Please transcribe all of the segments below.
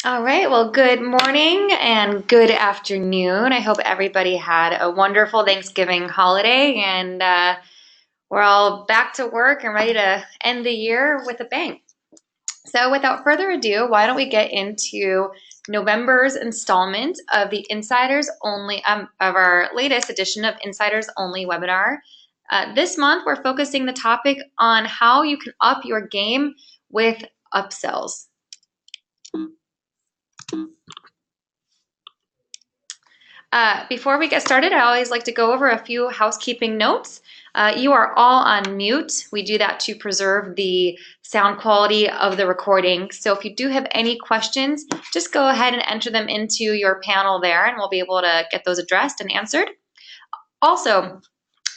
All right, well, good morning and good afternoon. I hope everybody had a wonderful Thanksgiving holiday and we're all back to work and ready to end the year with a bang. So, without further ado, why don't we get into November's installment of the Insiders Only of our latest edition of Insiders Only webinar. This month, we're focusing the topic on how you can up your game with upsells. Before we get started, I always like to go over a few housekeeping notes. You are all on mute. We do that to preserve the sound quality of the recording. So if you do have any questions, just go ahead and enter them into your panel there and we'll be able to get those addressed and answered. Also,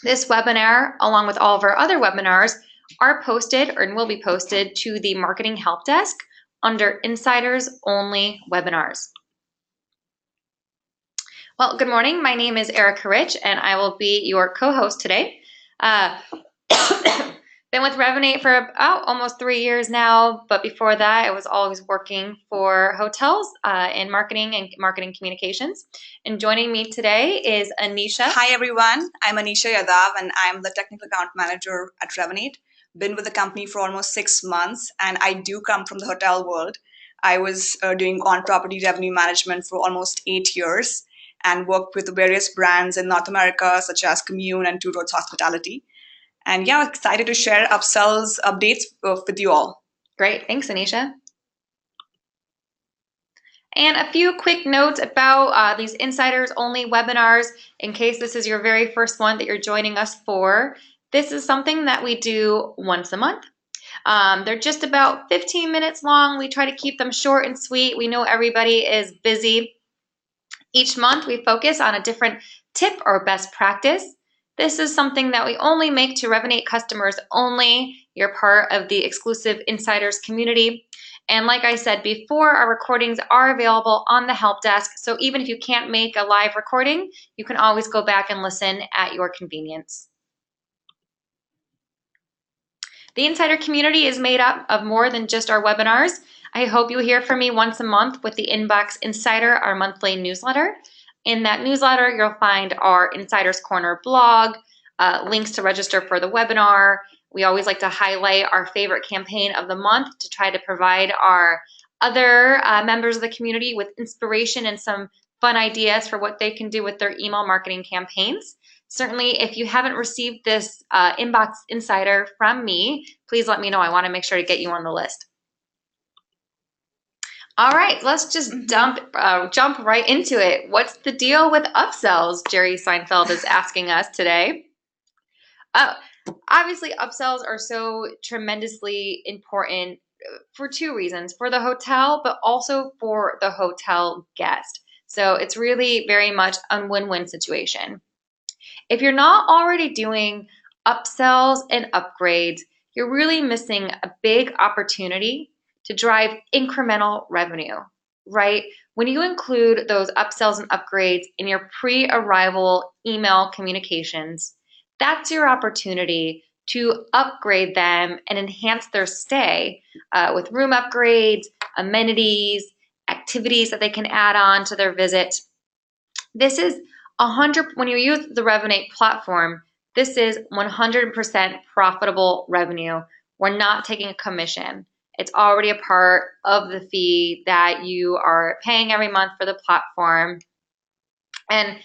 this webinar, along with all of our other webinars, are posted or will be posted to the Marketing Help Desk under Insiders Only Webinars. Well, good morning. My name is Erica Rich, and I will be your co-host today. Been with Revenate for almost 3 years now, but before that, I was always working for hotels in marketing and marketing communications. And joining me today is Anisha. Hi, everyone. I'm Anisha Yadav, and I'm the Technical Account Manager at Revenate. Been with the company for almost 6 months, and I do come from the hotel world. I was doing on-property revenue management for almost 8 years and worked with various brands in North America, such as Commune and Two Roads Hospitality. And yeah, excited to share Upsells updates with you all. Great. Thanks, Anisha. And a few quick notes about these Insiders Only webinars in case this is your very first one that you're joining us for. This is something that we do once a month. They're just about 15 minutes long. We try to keep them short and sweet. We know everybody is busy. Each month we focus on a different tip or best practice. This is something that we only make to Revenate customers only. You're part of the exclusive Insiders community. And like I said before, our recordings are available on the help desk. So even if you can't make a live recording, you can always go back and listen at your convenience. The Insider community is made up of more than just our webinars. I hope you hear from me once a month with the Inbox Insider, our monthly newsletter. In that newsletter, you'll find our Insider's Corner blog, links to register for the webinar. We always like to highlight our favorite campaign of the month to try to provide our other members of the community with inspiration and some fun ideas for what they can do with their email marketing campaigns. Certainly, if you haven't received this Inbox Insider from me, please let me know. I want to make sure to get you on the list. All right, let's just jump right into it. What's the deal with upsells? Jerry Seinfeld is asking us today. Obviously, upsells are so tremendously important for two reasons, for the hotel, but also for the hotel guest. So it's really very much a win-win situation. If you're not already doing upsells and upgrades, you're really missing a big opportunity to drive incremental revenue, right? When you include those upsells and upgrades in your pre-arrival email communications, that's your opportunity to upgrade them and enhance their stay with room upgrades, amenities, activities that they can add on to their visit. This is 100, when you use the Revenate platform, this is 100% profitable revenue. We're not taking a commission. It's already a part of the fee that you are paying every month for the platform. And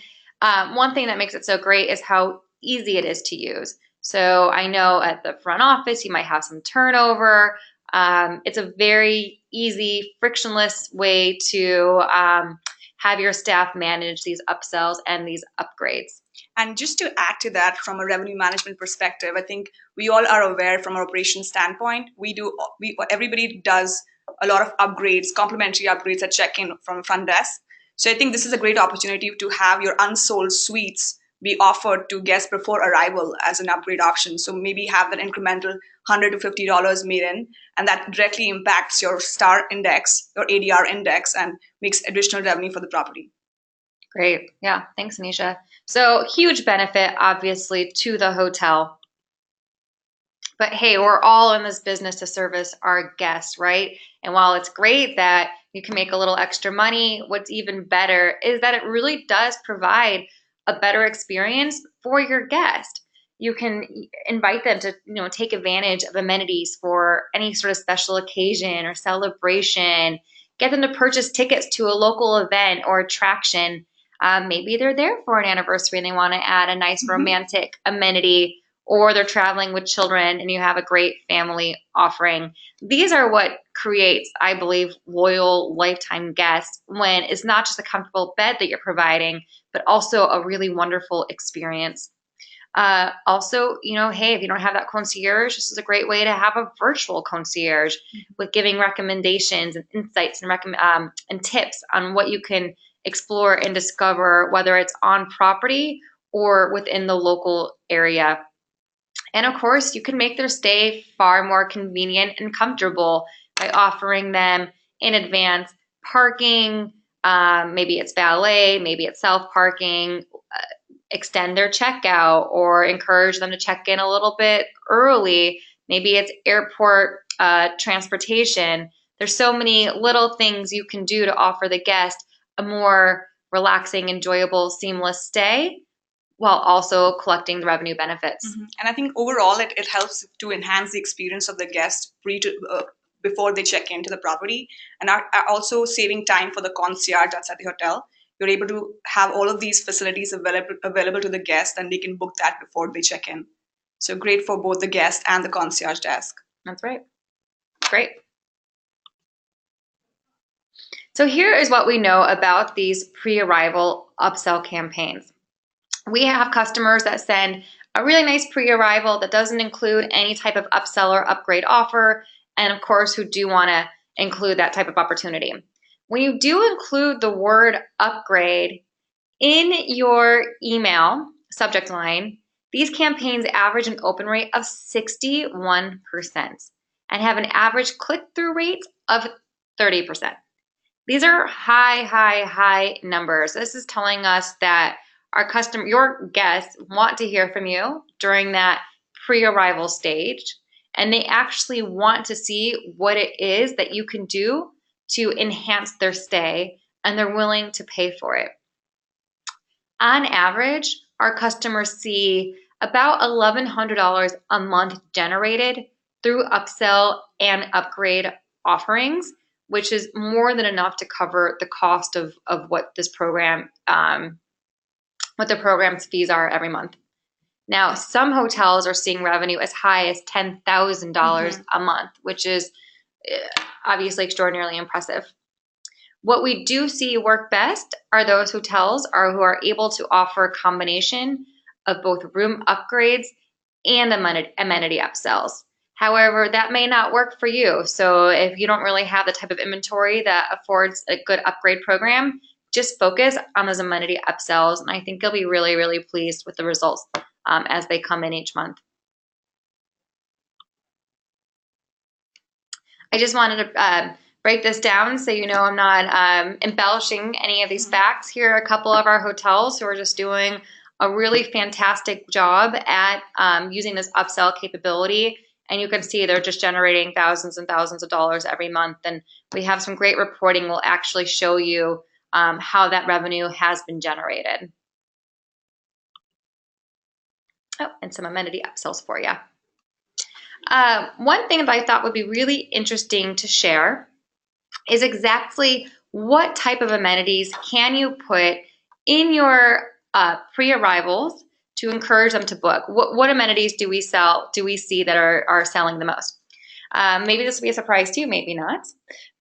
one thing that makes it so great is how easy it is to use. So I know at the front office, you might have some turnover. It's a very easy, frictionless way to have your staff manage these upsells and these upgrades. And just to add to that, from a revenue management perspective, I think we all are aware from our operations standpoint, everybody does a lot of upgrades, complimentary upgrades at check-in from front desk. So I think this is a great opportunity to have your unsold suites be offered to guests before arrival as an upgrade option. So maybe have that incremental $100 to $50 made in, and that directly impacts your star index, your ADR index, and makes additional revenue for the property. Great. Yeah. Thanks, Anisha. So huge benefit, obviously, to the hotel. But hey, we're all in this business to service our guests, right? And while it's great that You can make a little extra money. What's even better is that it really does provide a better experience for your guest. You can invite them to, take advantage of amenities for any sort of special occasion or celebration. Get them to purchase tickets to a local event or attraction. Maybe they're there for an anniversary and they want to add a nice romantic amenity, or they're traveling with children and you have a great family offering. These are what creates, I believe, loyal lifetime guests, when it's not just a comfortable bed that you're providing, but also a really wonderful experience. Also, hey, if you don't have that concierge, this is a great way to have a virtual concierge with giving recommendations and insights and tips on what you can explore and discover, whether it's on property or within the local area. And of course, you can make their stay far more convenient and comfortable by offering them in advance parking. Maybe it's valet, maybe it's self parking. Extend their checkout or encourage them to check in a little bit early. Maybe it's airport transportation. There's so many little things you can do to offer the guest a more relaxing, enjoyable, seamless stay, while also collecting the revenue benefits. And I think overall it helps to enhance the experience of the guest before they check into the property, and are also saving time for the concierge that's at the hotel. You're able to have all of these facilities available to the guest, and they can book that before they check in. So great for both the guest and the concierge desk. That's right. Great. So here is what we know about these pre-arrival upsell campaigns. We have customers that send a really nice pre-arrival that doesn't include any type of upsell or upgrade offer, and of course, who do want to include that type of opportunity. When you do include the word upgrade in your email subject line, these campaigns average an open rate of 61% and have an average click-through rate of 30%. These are high numbers. This is telling us that your guests want to hear from you during that pre-arrival stage, and they actually want to see what it is that you can do to enhance their stay, and they're willing to pay for it. On average, our customers see about $1,100 a month generated through upsell and upgrade offerings, which is more than enough to cover the cost of what this program, what the program's fees are every month. Now, some hotels are seeing revenue as high as $10,000 a month, which is obviously extraordinarily impressive. What we do see work best are those hotels who are able to offer a combination of both room upgrades and amenity upsells. However, that may not work for you. So if you don't really have the type of inventory that affords a good upgrade program, just focus on those amenity upsells, and I think you'll be really pleased with the results as they come in each month. I just wanted to break this down so you know I'm not embellishing any of these facts. Here are a couple of our hotels who are just doing a really fantastic job at using this upsell capability. And you can see they're just generating thousands and thousands of dollars every month. And we have some great reporting. We'll actually show you how that revenue has been generated. Oh, and some amenity upsells for you. One thing that I thought would be really interesting to share is exactly what type of amenities can you put in your pre-arrivals to encourage them to book. What amenities do we see that are selling the most? Maybe this will be a surprise to you, maybe not.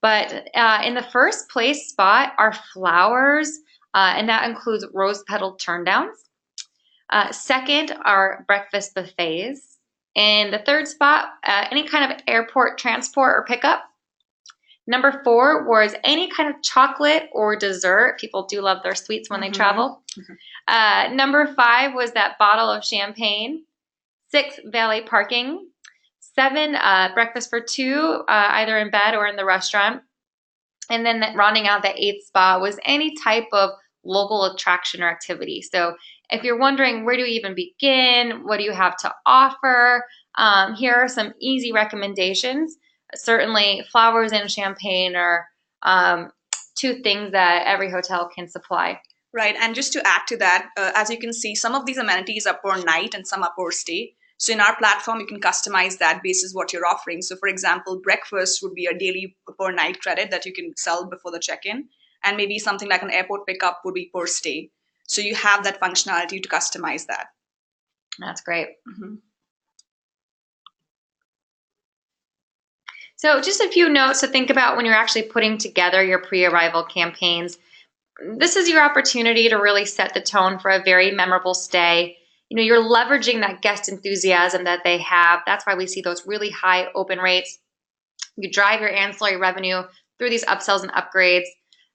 But in the first place spot are flowers, and that includes rose petal turndowns. Second are breakfast buffets. In the third spot, any kind of airport transport or pickup. Number 4 was any kind of chocolate or dessert. People do love their sweets when they travel. Number 5 was that bottle of champagne. 6, valet parking. 7, breakfast for 2, either in bed or in the restaurant. And then rounding out the 8th spot was any type of local attraction or activity. So if you're wondering where do you even begin, what do you have to offer, here are some easy recommendations. Certainly flowers and champagne are two things that every hotel can supply. Right. And just to add to that, as you can see, some of these amenities are per night and some are per stay. So in our platform, you can customize that basis what you're offering. So for example, breakfast would be a daily per night credit that you can sell before the check-in. And maybe something like an airport pickup would be per stay. So you have that functionality to customize that. That's great. Mm-hmm. So just a few notes to think about when you're actually putting together your pre-arrival campaigns. This is your opportunity to really set the tone for a very memorable stay. You know, you're leveraging that guest enthusiasm that they have. That's why we see those really high open rates. You drive your ancillary revenue through these upsells and upgrades.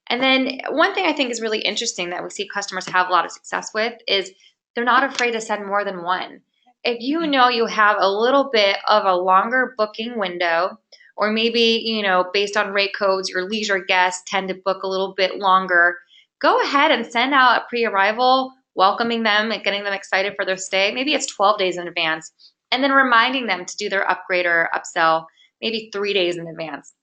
And then one thing I think is really interesting that we see customers have a lot of success with is they're not afraid to send more than one. If you know you have a little bit of a longer booking window, or maybe, you know, based on rate codes, your leisure guests tend to book a little bit longer, go ahead and send out a pre-arrival, welcoming them and getting them excited for their stay. Maybe it's 12 days in advance, and then reminding them to do their upgrade or upsell maybe 3 days in advance.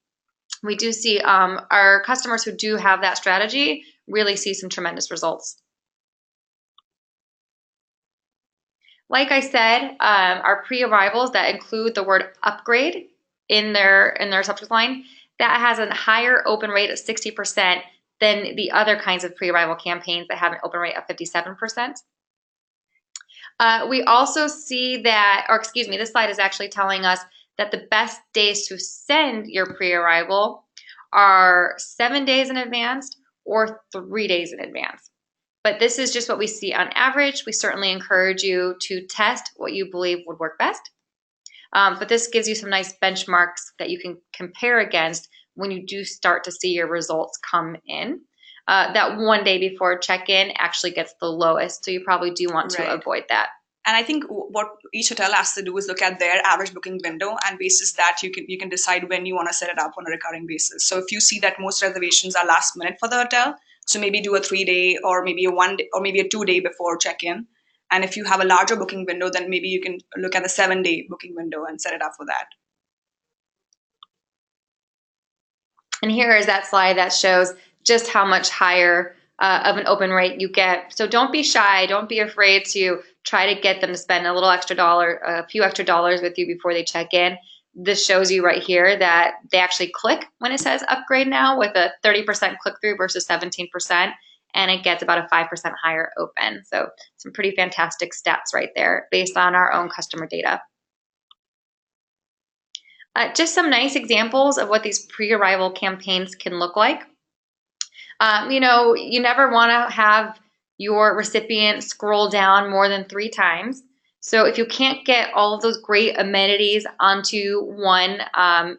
We do see our customers who do have that strategy really see some tremendous results. Like I said, our pre-arrivals that include the word upgrade in their subject line, that has a higher open rate of 60% than the other kinds of pre-arrival campaigns that have an open rate of 57%. We also see that, or excuse me, this slide is actually telling us that the best days to send your pre-arrival are 7 days in advance or 3 days in advance. But this is just what we see on average. We certainly encourage you to test what you believe would work best. But this gives you some nice benchmarks that you can compare against when you do start to see your results come in. That 1 day before check-in actually gets the lowest, so you probably do want to avoid that. And I think what each hotel has to do is look at their average booking window, and basis that you can decide when you want to set it up on a recurring basis. So if you see that most reservations are last minute for the hotel, so maybe do a 3-day or maybe a 1 day or maybe a 2-day before check-in. And if you have a larger booking window, then maybe you can look at the 7-day booking window and set it up for that. And here is that slide that shows just how much higher of an open rate you get. So don't be shy. Don't be afraid to try to get them to spend a few extra dollars with you before they check in. This shows you right here that they actually click when it says upgrade now, with a 30% click-through versus 17%, and it gets about a 5% higher open. So some pretty fantastic stats right there based on our own customer data. Just some nice examples of what these pre-arrival campaigns can look like. You know, you never want to have your recipient scroll down more than 3 times. So if you can't get all of those great amenities onto one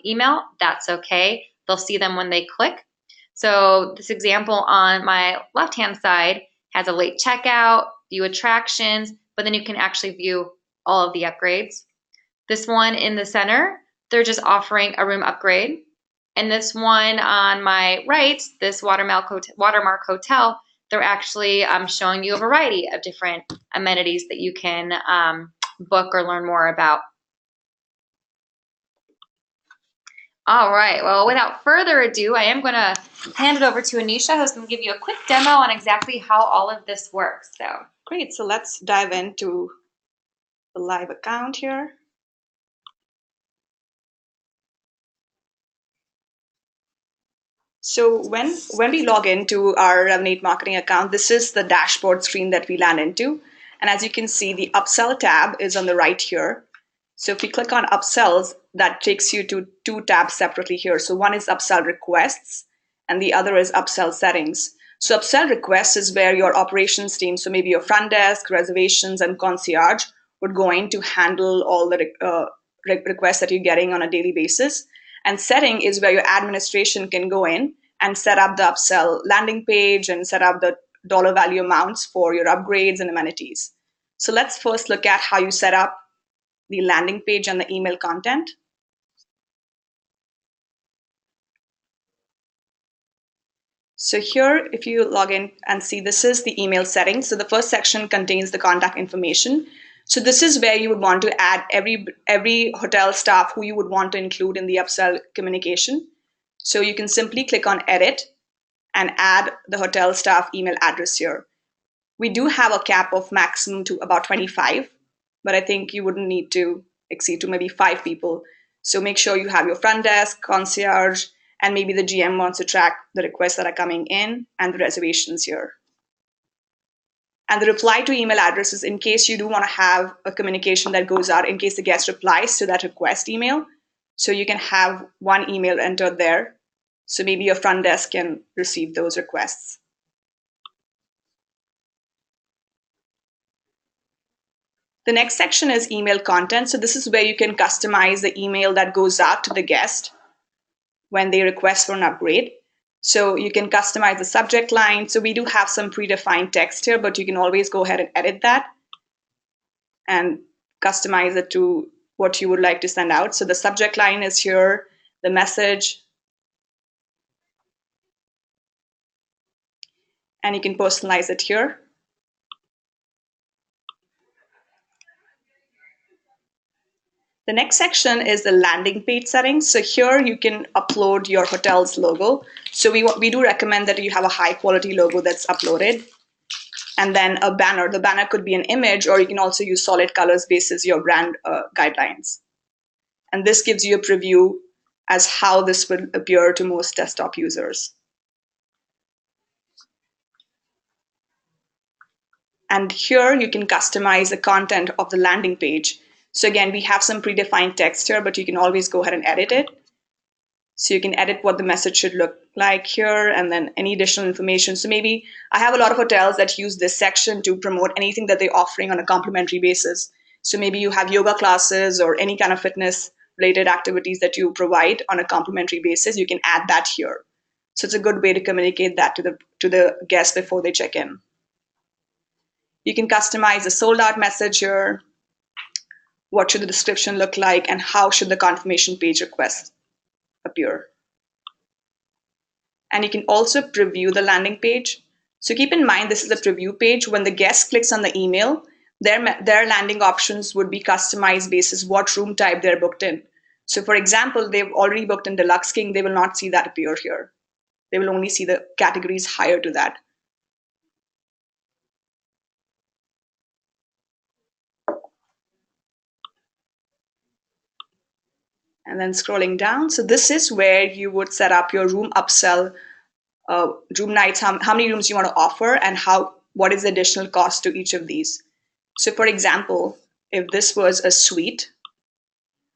email, that's okay. They'll see them when they click. So this example on my left-hand side has a late checkout, view attractions, but then you can actually view all of the upgrades. This one in the center, they're just offering a room upgrade. And this one on my right, this Watermark Hotel, they're actually showing you a variety of different amenities that you can book or learn more about. All right, well, without further ado, I am going to hand it over to Anisha, who's going to give you a quick demo on exactly how all of this works. So great, so let's dive into the live account here. So when we log into our Revenate marketing account, this is the dashboard screen that we land into. And as you can see, the upsell tab is on the right here. So if we click on upsells, that takes you to 2 tabs separately here. So one is upsell requests and the other is upsell settings. So upsell requests is where your operations team, so maybe your front desk, reservations, and concierge would go in to handle all the requests that you're getting on a daily basis. And setting is where your administration can go in and set up the upsell landing page and set up the dollar value amounts for your upgrades and amenities. So let's first look at how you set up the landing page and the email content. So here, if you log in and see, this is the email settings. So the first section contains the contact information. So this is where you would want to add every hotel staff who you would want to include in the upsell communication. So you can simply click on edit, and add the hotel staff email address here. We do have a cap of maximum to about 25, but I think you wouldn't need to exceed to maybe 5 people. So make sure you have your front desk, concierge, and maybe the GM wants to track the requests that are coming in and the reservations here. And the reply to email addresses, in case you do want to have a communication that goes out in case the guest replies to that request email. So you can have one email entered there. So maybe your front desk can receive those requests. The next section is email content. So this is where you can customize the email that goes out to the guest when they request for an upgrade. So you can customize the subject line. So we do have some predefined text here, but you can always go ahead and edit that and customize it to what you would like to send out. So the subject line is here, the message, and you can personalize it here. The next section is the landing page settings. So here you can upload your hotel's logo. So we do recommend that you have a high quality logo that's uploaded. And then a banner. The banner could be an image, or you can also use solid colors basis your brand guidelines. And this gives you a preview as how this will appear to most desktop users. And here you can customize the content of the landing page. So again, we have some predefined text here, but you can always go ahead and edit it. So you can edit what the message should look like here, and then any additional information. So maybe I have a lot of hotels that use this section to promote anything that they're offering on a complimentary basis. So maybe you have yoga classes or any kind of fitness related activities that you provide on a complimentary basis. You can add that here. So it's a good way to communicate that to the guests before they check in. You can customize the sold out message here. What should the description look like, and how should the confirmation page request appear? And you can also preview the landing page. So keep in mind, this is a preview page. When the guest clicks on the email, their landing options would be customized basis what room type they're booked in. So for example, they've already booked in Deluxe King, they will not see that appear here. They will only see the categories higher to that. And then scrolling down, so this is where you would set up your room upsell, room nights, how many rooms you want to offer, and what is the additional cost to each of these. So for example, if this was a suite,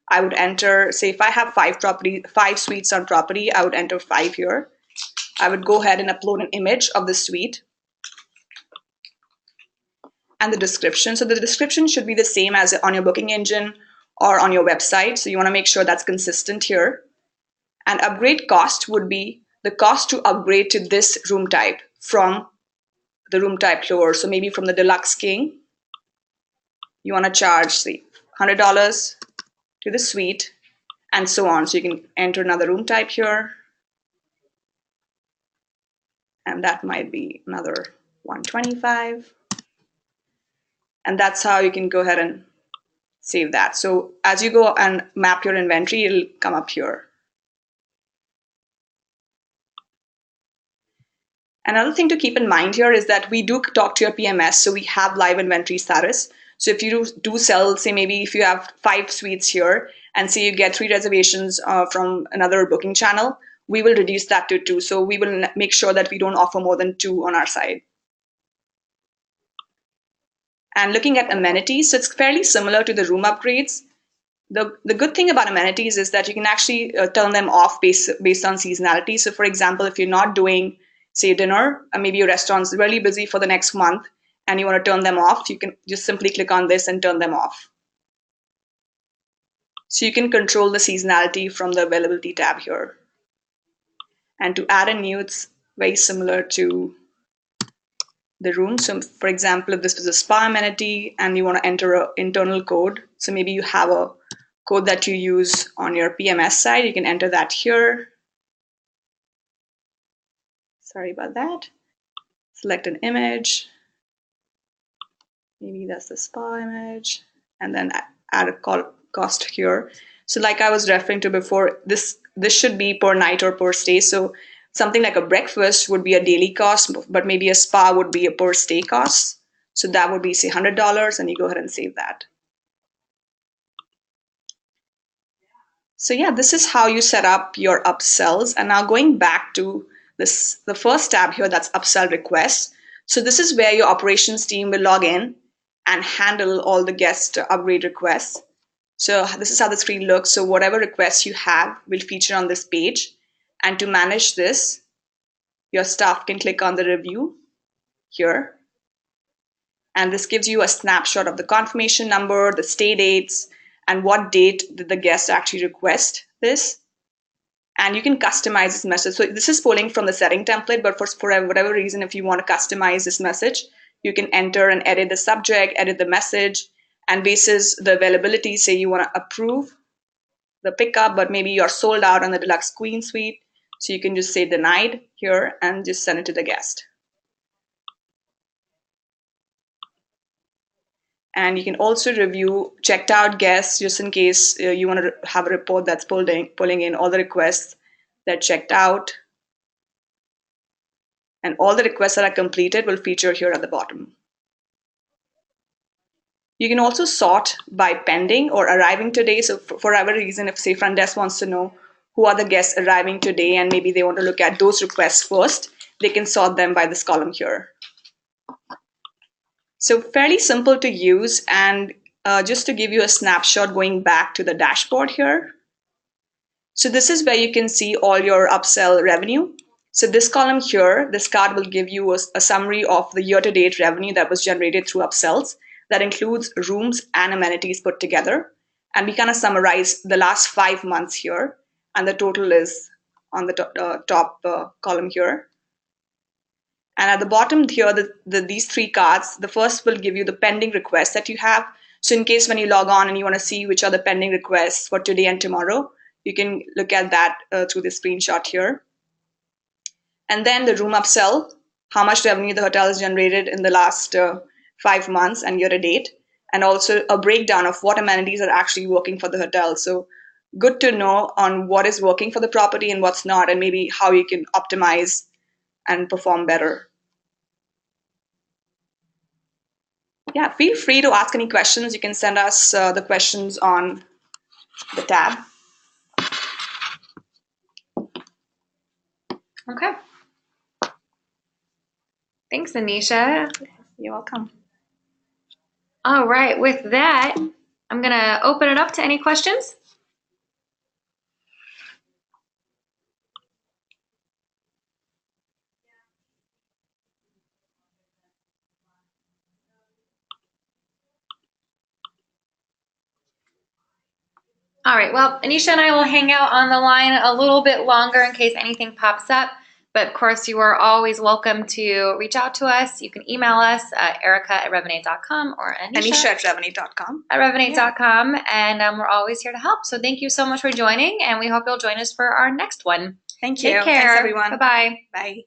I would enter, say if I have five suites on property, I would enter 5 here. I would go ahead and upload an image of the suite and the description. So the description should be the same as on your booking engine or on your website. So you want to make sure that's consistent here. And upgrade cost would be the cost to upgrade to this room type from the room type lower. So maybe from the Deluxe King, you want to charge, say, $100 to the suite, and so on. So you can enter another room type here, and that might be another 125. And that's how you can go ahead and save that. So as you go and map your inventory, it'll come up here. Another thing to keep in mind here is that we do talk to your PMS, so we have live inventory status. So if you do sell, say maybe if you have 5 suites here, and say you get 3 reservations from another booking channel, we will reduce that to 2. So we will make sure that we don't offer more than 2 on our side. And looking at amenities, so it's fairly similar to the room upgrades. The good thing about amenities is that you can actually turn them off based on seasonality. So for example, if you're not doing, say, dinner, maybe your restaurant's really busy for the next month and you want to turn them off, you can just simply click on this and turn them off. So you can control the seasonality from the availability tab here. And to add a new, it's very similar to the room. So for example, if this was a spa amenity and you want to enter an internal code, so maybe you have a code that you use on your PMS side, you can enter that here. Sorry about that. Select an image. Maybe that's the spa image, and then add a cost here. So like I was referring to before, this should be per night or per stay. So Something like a breakfast would be a daily cost, but maybe a spa would be a per stay cost. So that would be, say, $100, and you go ahead and save that. So yeah, this is how you set up your upsells. And now going back to this, the first tab here, that's upsell requests. So this is where your operations team will log in and handle all the guest upgrade requests. So this is how the screen looks. So whatever requests you have will feature on this page. And to manage this, your staff can click on the review here. And this gives you a snapshot of the confirmation number, the stay dates, and what date did the guest actually request this. And you can customize this message. So this is pulling from the setting template, but for whatever reason, if you want to customize this message, you can enter and edit the subject, edit the message, and basis the availability, say you want to approve the pickup, but maybe you're sold out on the deluxe queen suite. So you can just say denied here and just send it to the guest. And you can also review checked out guests just in case you want to have a report that's pulling in all the requests that checked out. And all the requests that are completed will feature here at the bottom. You can also sort by pending or arriving today. So for whatever reason, if say front desk wants to know who are the guests arriving today and maybe they want to look at those requests first, they can sort them by this column here. So fairly simple to use, and just to give you a snapshot going back to the dashboard here. So this is where you can see all your upsell revenue. So this column here, this card will give you a summary of the year-to-date revenue that was generated through upsells. That includes rooms and amenities put together. And we kind of summarize the last 5 months here, and the total is on the top column here. And at the bottom here, these 3 cards, the first will give you the pending requests that you have. So in case when you log on and you want to see which are the pending requests for today and tomorrow, you can look at that through the screenshot here. And then the room upsell, how much revenue the hotel has generated in the last 5 months and year to date. And also a breakdown of what amenities are actually working for the hotel. So good to know on what is working for the property and what's not, and maybe how you can optimize and perform better. Yeah, feel free to ask any questions. You can send us the questions on the tab. Okay. Thanks, Anisha. You're welcome. All right, with that, I'm going to open it up to any questions. All right, well, Anisha and I will hang out on the line a little bit longer in case anything pops up. But of course, you are always welcome to reach out to us. You can email us at erica@revenate.com or Anisha@revenate.com. Revenate.com, and we're always here to help. So thank you so much for joining, and we hope you'll join us for our next one. Thank you. Take care. Thanks, everyone. Bye-bye. Bye.